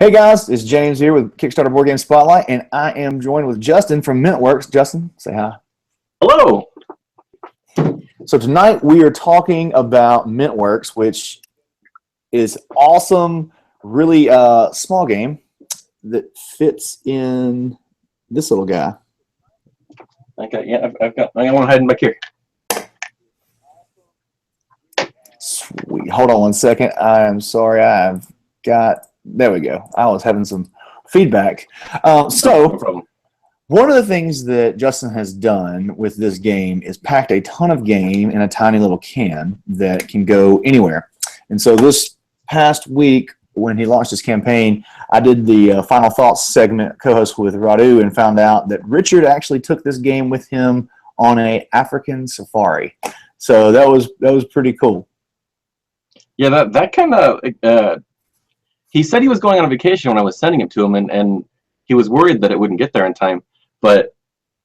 Hey guys, it's James here with Kickstarter Board Game Spotlight, and I am joined with Justin from Mintworks. Justin, say hi. Hello. So tonight we are talking about Mintworks, which is awesome, really small game that fits in this little guy. Okay, yeah, I've got one hiding back here. Sweet. Hold on one second. I am sorry. I've got. There we go. I was having some feedback. No problem. One of the things that Justin has done with this game is packed a ton of game in a tiny little can that can go anywhere. And so this past week, when he launched his campaign, I did the Final Thoughts segment co-host with Radu and found out that Richard actually took this game with him on a African safari. So that was pretty cool. Yeah, that kind of. He said he was going on a vacation when I was sending him to him, and he was worried that it wouldn't get there in time. But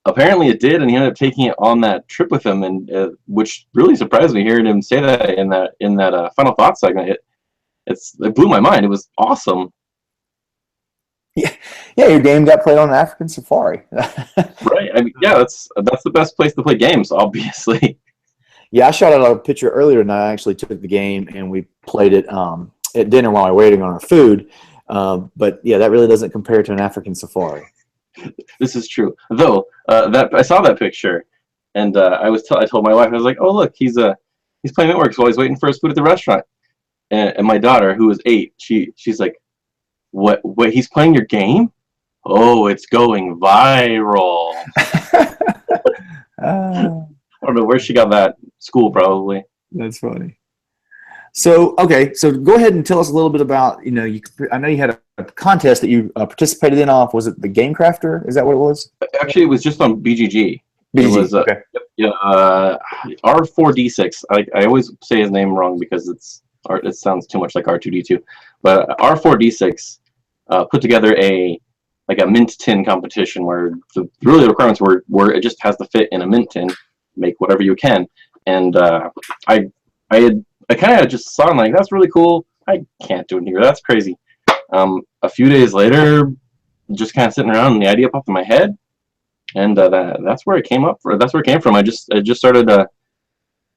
apparently it did, and he ended up taking it on that trip with him, and which really surprised me hearing him say that in that Final Thoughts segment. It blew my mind. It was awesome. Yeah, your game got played on an African safari. Right. I mean, yeah, that's the best place to play games, obviously. Yeah, I shot out a picture earlier, and I actually took the game and we played it at dinner while we were waiting on our food. But yeah, that really doesn't compare to an African safari. This is true. Though that I saw that picture, and I told my wife, I was like, "Oh, look, he's playing Mintworks while he's waiting for his food at the restaurant." And my daughter, who is 8, she's like, "What? Wait, he's playing your game? Oh, it's going viral." I don't know where she got that. School, probably. That's funny. So, okay, so go ahead and tell us a little bit about, I know you had a contest that you participated in off. Was it the Game Crafter? Is that what it was? Actually, it was just on BGG. BGG, it was, okay. Yeah, R4D6. I always say his name wrong because it sounds too much like R2D2. But R4D6 put together a mint tin competition where the requirements were it just has to fit in a mint tin, make whatever you can. And I kind of just saw, like, that's really cool. I can't do it here. That's crazy. A few days later, just kind of sitting around, and the idea popped in my head, and that's where it came up. That's where it came from. I just started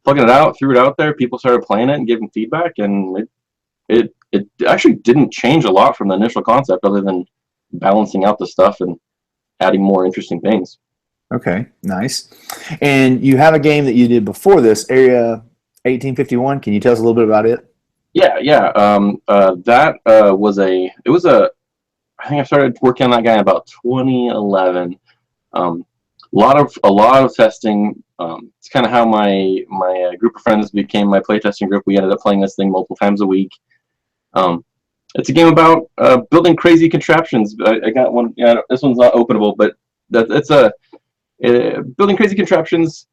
plugging it out, threw it out there. People started playing it and giving feedback, and it actually didn't change a lot from the initial concept, other than balancing out the stuff and adding more interesting things. Okay, nice. And you have a game that you did before this, Area 1851. Can you tell us a little bit about it? Yeah. That was I think I started working on that guy about 2011. A lot of testing. It's kind of how my group of friends became my playtesting group. We ended up playing this thing multiple times a week. It's a game about building crazy contraptions. I got one. Yeah, this one's not openable, but it's building crazy contraptions.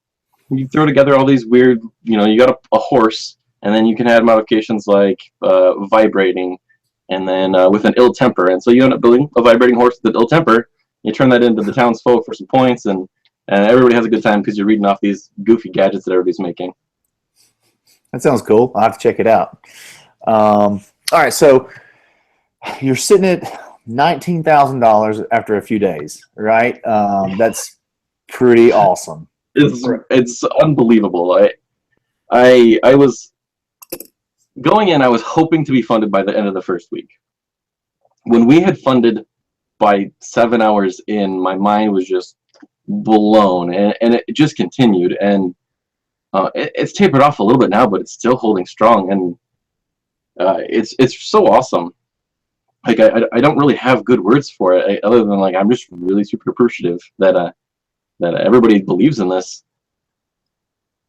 You throw together all these weird, you got a horse, and then you can add modifications like vibrating, and then with an ill temper. And so you end up building a vibrating horse with an ill temper. You turn that into the townsfolk for some points, and everybody has a good time because you're reading off these goofy gadgets that everybody's making. That sounds cool. I'll have to check it out. All right, so you're sitting at $19,000 after a few days, right? That's pretty awesome. It's unbelievable. I was going in. I was hoping to be funded by the end of the first week. When we had funded by 7 hours in, my mind was just blown, and it just continued. And it's tapered off a little bit now, but it's still holding strong, and it's so awesome. Like I don't really have good words for it, other than, like, I'm just really super appreciative that everybody believes in this.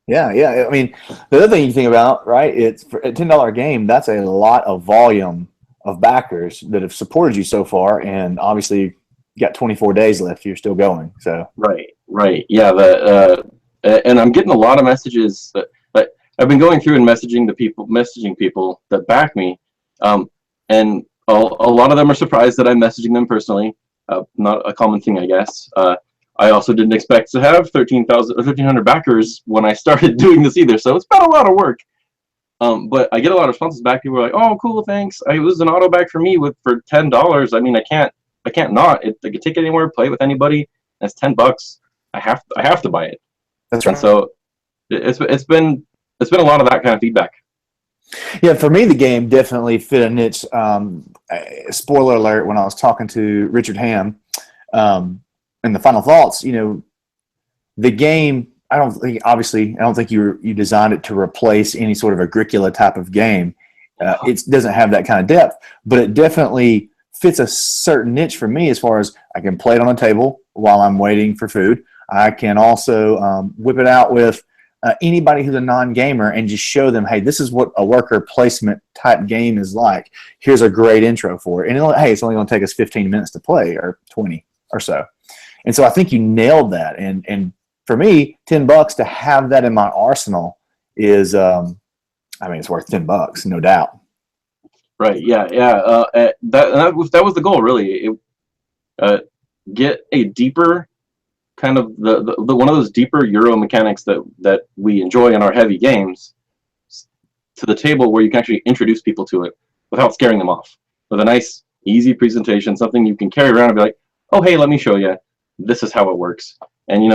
Yeah. I mean, the other thing you think about, right? It's for a $10 game. That's a lot of volume of backers that have supported you so far, and obviously you got 24 days left. You're still going. So right. Yeah. And I'm getting a lot of messages. But I've been going through and messaging people that back me, and a lot of them are surprised that I'm messaging them personally. Not a common thing, I guess. I also didn't expect to have 13,000 or 1,500 backers when I started doing this either, so it's been a lot of work. But I get a lot of responses back. People are like, "Oh, cool, thanks. It was an auto bag for me for $10. I mean, I can't not. I can take it anywhere, play it with anybody. And it's $10. I have to buy it." That's And right. so it's been a lot of that kind of feedback. Yeah, for me, the game definitely fit a niche. Spoiler alert: when I was talking to Richard Ham in the Final Thoughts, the game. I don't think you designed it to replace any sort of Agricola type of game. It doesn't have that kind of depth, but it definitely fits a certain niche for me as far as I can play it on a table while I'm waiting for food. I can also whip it out with anybody who's a non-gamer and just show them, hey, this is what a worker placement type game is like. Here's a great intro for it. And hey, it's only going to take us 15 minutes to play or 20 or so. And so I think you nailed that. And for me, $10 to have that in my arsenal is, it's worth $10, no doubt. Right. Yeah. Yeah. That was the goal, really. Get a deeper kind of the one of those deeper Euro mechanics that we enjoy in our heavy games to the table where you can actually introduce people to it without scaring them off. With a nice, easy presentation, something you can carry around and be like, "Oh, hey, let me show you. This is how it works." And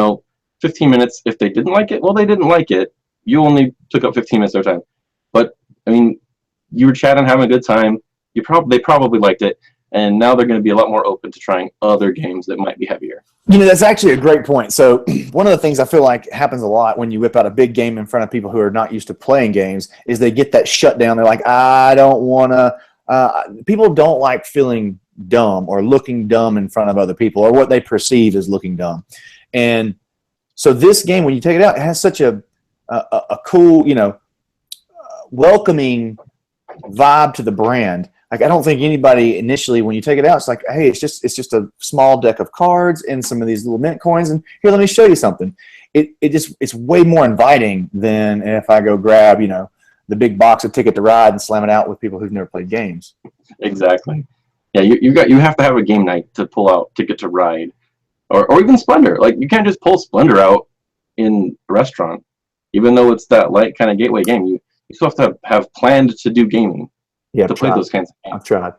15 minutes. If they didn't like it, well, they didn't like it. You only took up 15 minutes of their time. But I mean, you were chatting, having a good time. They probably liked it, and now they're going to be a lot more open to trying other games that might be heavier. That's actually a great point. So one of the things I feel like happens a lot when you whip out a big game in front of people who are not used to playing games is they get that shut down. They're like, I don't want to. People don't like feeling dumb or looking dumb in front of other people or what they perceive as looking dumb. And so this game, when you take it out, it has such a cool, welcoming vibe to the brand. Like, I don't think anybody initially, when you take it out, it's like, hey, it's just a small deck of cards and some of these little mint coins, and here, let me show you something. It's way more inviting than if I go grab, the big box of Ticket to Ride and slam it out with people who've never played games. Exactly. Yeah, you have to have a game night to pull out Ticket to Ride, or even Splendor. Like, you can't just pull Splendor out in a restaurant, even though it's that light kind of gateway game. You still have to have planned to do gaming. Yeah, to play those kinds of games. I've tried.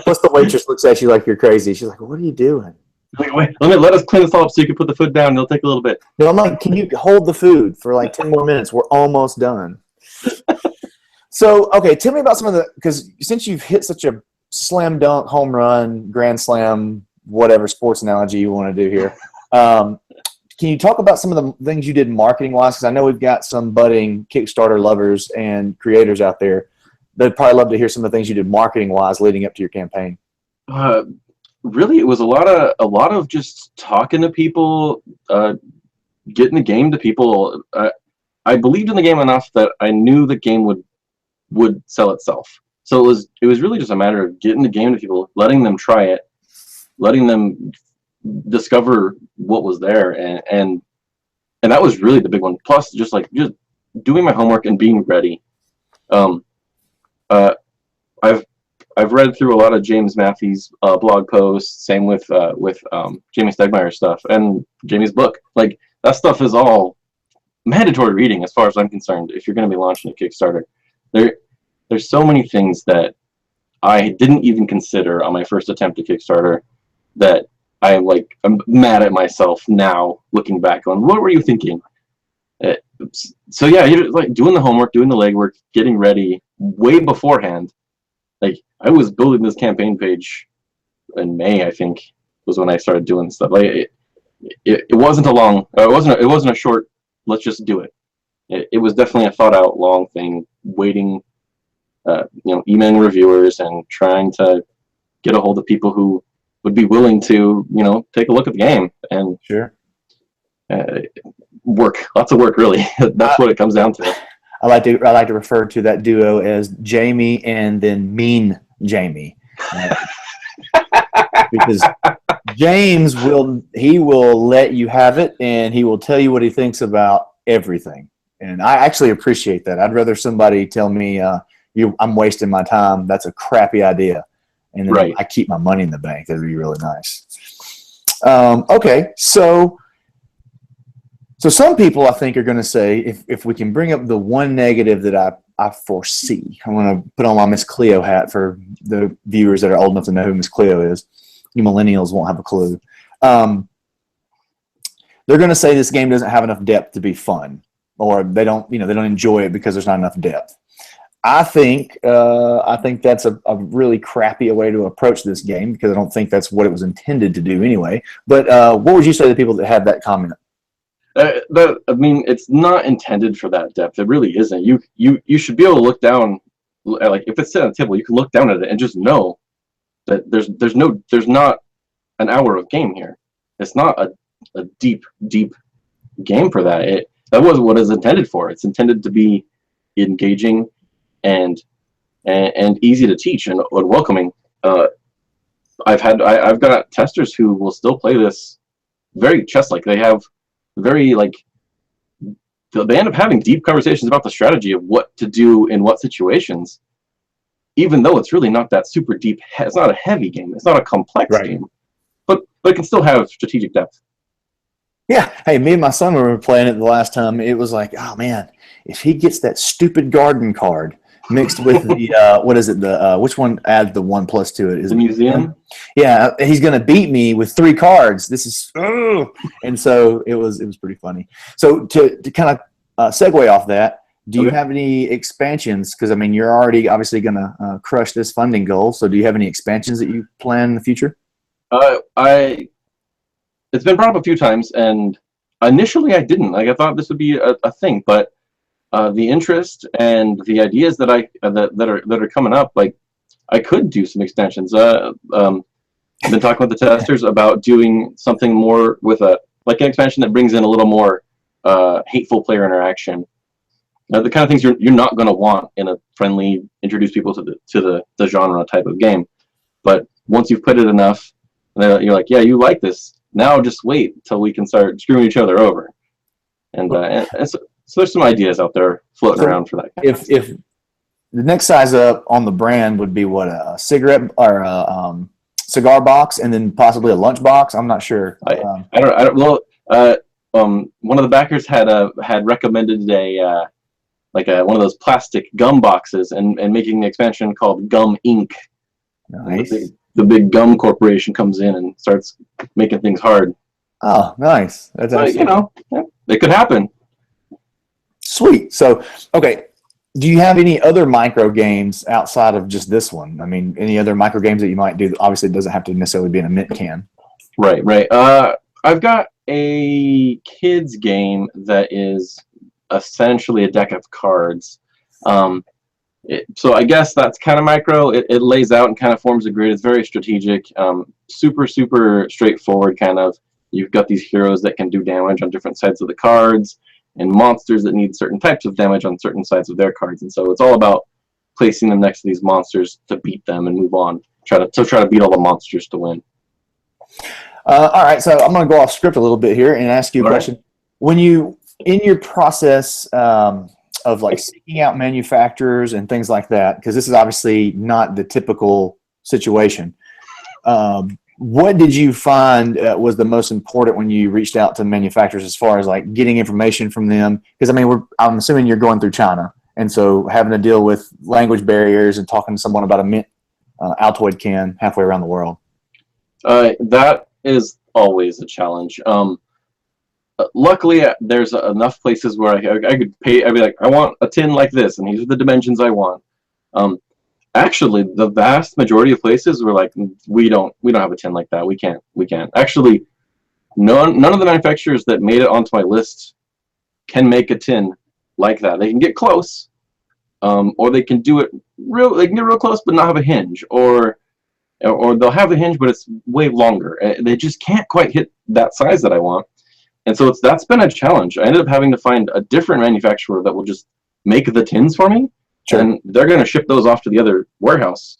Plus, the waitress looks at you like you're crazy. She's like, "What are you doing?" Like, wait, let us clean this all up so you can put the food down. It'll take a little bit. No, I'm like, can you hold the food for like 10 more minutes? We're almost done. So, okay, tell me about some of because since you've hit such a slam dunk, home run, grand slam, whatever sports analogy you want to do here, can you talk about some of the things you did marketing-wise? Because I know we've got some budding Kickstarter lovers and creators out there. They'd probably love to hear some of the things you did marketing-wise leading up to your campaign. Really, it was a lot of just talking to people, getting the game to people. I believed in the game enough that I knew the game would sell itself. So it was really just a matter of getting the game to people, letting them try it, letting them discover what was there, and that was really the big one. Plus, just doing my homework and being ready. I've read through a lot of James Matthews' blog posts. Same with Jamie Stegmeier's stuff and Jamie's book. Like, that stuff is all mandatory reading as far as I'm concerned. If you're going to be launching a Kickstarter, there's so many things that I didn't even consider on my first attempt at Kickstarter that I'm mad at myself now looking back on. What were you thinking? So yeah, you're like doing the homework, doing the legwork, getting ready way beforehand. Like, I was building this campaign page in May, I think, was when I started doing stuff. Like, it wasn't it wasn't a short, let's just do it. It was definitely a thought out long thing, waiting, emailing reviewers and trying to get a hold of people who would be willing to, take a look at the game. And sure. Lots of work, really. That's what it comes down to. I like to refer to that duo as Jamie and then Mean Jamie, because James will let you have it, and he will tell you what he thinks about everything. And I actually appreciate that. I'd rather somebody tell me I'm wasting my time. That's a crappy idea, and then right. I keep my money in the bank. That'd be really nice. Okay, so So some people, I think, are going to say, if we can bring up the one negative that I foresee, I'm going to put on my Miss Cleo hat for the viewers that are old enough to know who Miss Cleo is. You millennials won't have a clue. They're going to say this game doesn't have enough depth to be fun, or they don't enjoy it because there's not enough depth. I think that's a really crappy way to approach this game, because I don't think that's what it was intended to do anyway. But what would you say to people that had that comment? It's not intended for that depth. It really isn't. You should be able to look down, like if it's set on a table, you can look down at it and just know that there's not an hour of game here. It's not a deep game for that. That wasn't what it's intended for. It's intended to be engaging and easy to teach and welcoming. I've got testers who will still play this very chess-like. They have very they end up having deep conversations about the strategy of what to do in what situations, even though it's really not that super deep. It's not a heavy game. It's not a complex game, but it can still have strategic depth. Yeah. Hey, me and my son, when we were playing it the last time, it was like, oh man, if he gets that stupid garden card mixed with the what is it? The which one adds the 1+ to it? Is the museum? Yeah, he's gonna beat me with 3 cards. This is and so it was pretty funny. So to kind of segue off that, do you have any expansions? Because I mean, you're already obviously gonna crush this funding goal. So do you have any expansions that you plan in the future? It's been brought up a few times, and initially I didn't. I thought this would be a thing, but the interest and the ideas that that are coming up, like I could do some extensions. I've been talking with the testers about doing something more with an expansion that brings in a little more hateful player interaction. The kind of things you're not going to want in a friendly, introduce people to the genre type of game. But once you've put it enough, you're like, yeah, you like this. Now just wait till we can start screwing each other over. And so there's some ideas out there floating around for that. If the next size up on the brand would be what, a cigarette or a cigar box, and then possibly a lunch box. I'm not sure. I don't. Well, one of the backers had recommended one of those plastic gum boxes, and making the expansion called Gum Inc. Nice. The big gum corporation comes in and starts making things hard. Oh, nice. That's awesome. It could happen. Sweet. So, okay. Do you have any other micro games outside of just this one? I mean, any other micro games that you might do? Obviously, it doesn't have to necessarily be in a mint can. Right. I've got a kids game that is essentially a deck of cards. So I guess that's kind of micro. It lays out and kind of forms a grid. It's very strategic, super straightforward kind of. You've got these heroes that can do damage on different sides of the cards, and monsters that need certain types of damage on certain sides of their cards. And so it's all about placing them next to these monsters to beat them and move on. Try to beat all the monsters to win. All right, so I'm going to go off script a little bit here and ask you a question. Right. When you, in your process of seeking out manufacturers and things like that, because this is obviously not the typical situation, what did you find was the most important when you reached out to manufacturers, as far as getting information from them? Because I mean, I'm assuming you're going through China, and so having to deal with language barriers and talking to someone about a mint Altoid can halfway around the world. That is always a challenge. Luckily, there's enough places where I could pay. I'd be like, I want a tin like this, and these are the dimensions I want. Actually, the vast majority of places were like, we don't have a tin like that. We can't. Actually, none of the manufacturers that made it onto my list can make a tin like that. They can get close, or they can do it They can get real close, but not have a hinge, or they'll have a hinge, but it's way longer. They just can't quite hit that size that I want. And so that's been a challenge. I ended up having to find a different manufacturer that will just make the tins for me. Sure. And they're going to ship those off to the other warehouse,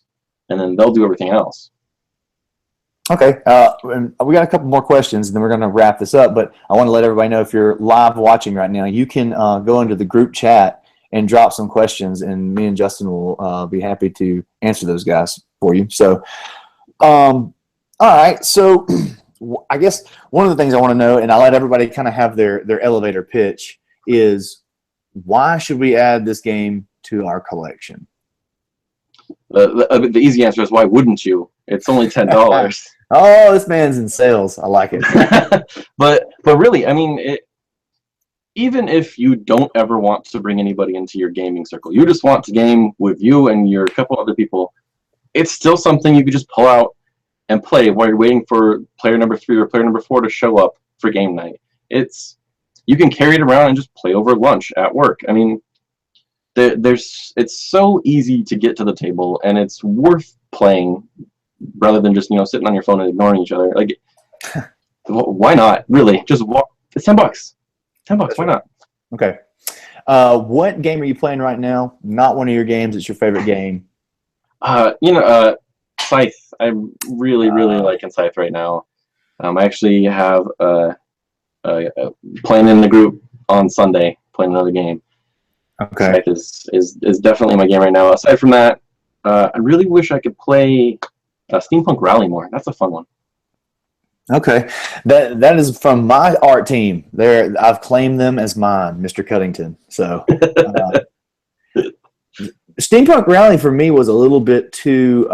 and then they'll do everything else. Okay. And we got a couple more questions, and then we're going to wrap this up. But I want to let everybody know, if you're live watching right now, you can go into the group chat and drop some questions, and me and Justin will be happy to answer those guys for you. So, all right. So I guess one of the things I want to know, and I let everybody kind of have their elevator pitch, is why should we add this game to our collection? The easy answer is why wouldn't you? It's only $10. Oh, this man's in sales. I like it. but really, I mean, even if you don't ever want to bring anybody into your gaming circle, you just want to game with you and your couple other people, it's still something you could just pull out and play while you're waiting for player number 3 or player number 4 to show up for game night. You can carry it around and just play over lunch at work. I mean, it's so easy to get to the table, and it's worth playing rather than just sitting on your phone and ignoring each other. Like, why not? Really, just walk. It's $10. $10. Why not? Okay. What game are you playing right now? Not one of your games. It's your favorite game. Scythe. I'm really liking Scythe right now. I actually have playing in the group on Sunday, playing another game. Okay. Scythe is definitely my game right now. Aside from that, I really wish I could play Steampunk Rally more. That's a fun one. Okay, that is from my art team. There, I've claimed them as mine, Mr. Cuddington. So, Steampunk Rally for me was a little bit too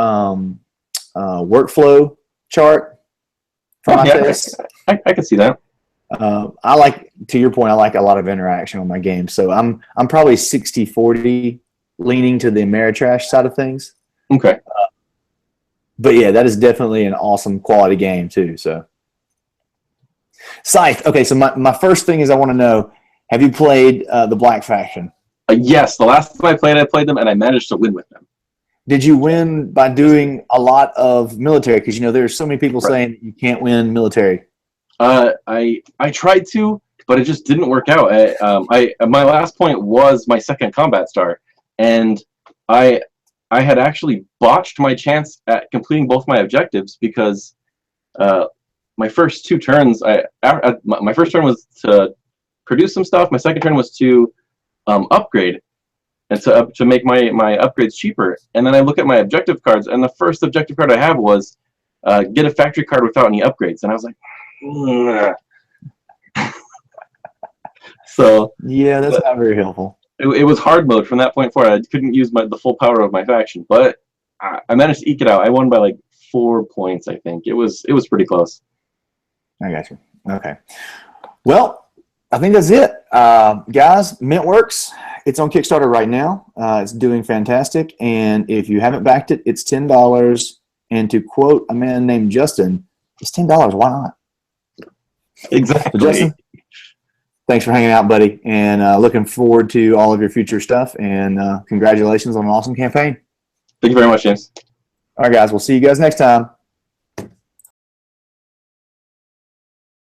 workflow chart for my taste. I can see that. I like, to your point, I like a lot of interaction on my game. So I'm probably 60-40 leaning to the Ameritrash side of things. Okay. But yeah, that is definitely an awesome quality game too. So, Scythe. Okay, so my first thing is I want to know: have you played the Black Faction? Yes, the last time I played them, and I managed to win with them. Did you win by doing a lot of military? Because there's so many people saying that you can't win military. I tried to, but it just didn't work out. My last point was my second combat star, and I had actually botched my chance at completing both my objectives because my first 2 turns, my first turn was to produce some stuff. My second turn was to upgrade and to make my upgrades cheaper. And then I look at my objective cards, and the first objective card I have was get a factory card without any upgrades. And I was like, so yeah, that's not very helpful. It was hard mode from that point forward. I couldn't use the full power of my faction, but I managed to eke it out. I won by like 4 points, I think. It was pretty close. I got you. Okay. Well, I think that's it. Guys, Mintworks, it's on Kickstarter right now. It's doing fantastic. And if you haven't backed it, it's $10. And to quote a man named Justin, it's $10. Why not? Exactly. So Justin, thanks for hanging out, buddy. And looking forward to all of your future stuff. And congratulations on an awesome campaign. Thank you very much, James. All right, guys. We'll see you guys next time.